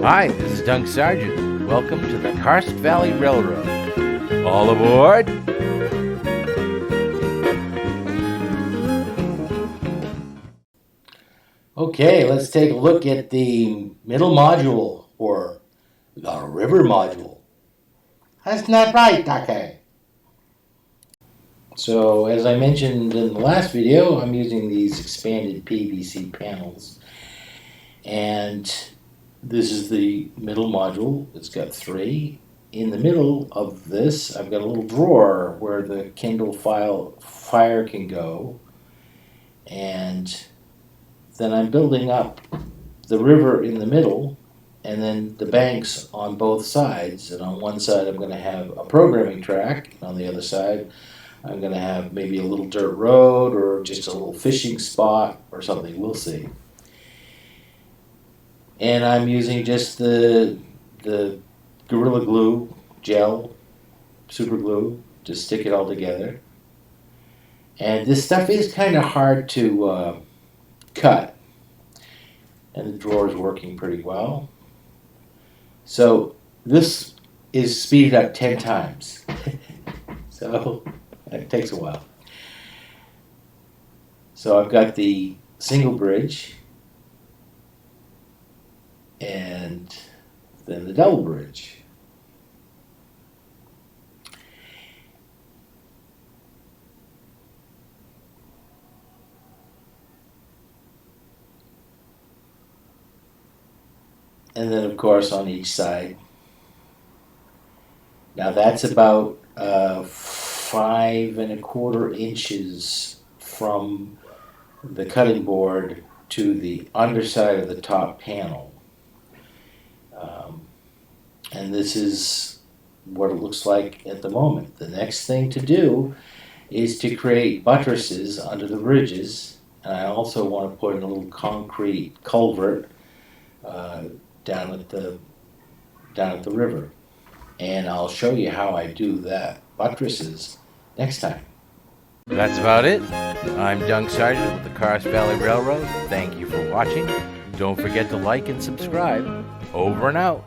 Hi, this is Doug Sargent. Welcome to the Karst Valley Railroad. All aboard! Okay, let's take a look at the middle module, or the river module. That's not right, Take. So, as I mentioned in the last video, I'm using these expanded PVC panels. And this is the middle module. It's got three. In the middle of this, I've got a little drawer where the Kindle Fire can go. And then I'm building up the river in the middle and then the banks on both sides. And on one side, I'm going to have a programming track. And on the other side, I'm going to have maybe a little dirt road or just a little fishing spot or something. We'll see. And I'm using just the Gorilla Glue gel, super glue, to stick it all together. And this stuff is kind of hard to cut. And the drawer is working pretty well. So this is speeded up 10 times. So it takes a while. So I've got the single bridge and then the double bridge. And then, of course, on each side. Now that's about 5 1/4 inches from the cutting board to the underside of the top panel. And this is what it looks like at the moment. The next thing to do is to create buttresses under the bridges. And I also want to put in a little concrete culvert down at the river. And I'll show you how I do that buttresses next time. That's about it. I'm Doug Sargent with the Karst Valley Railroad. Thank you for watching. Don't forget to like and subscribe. Over and out.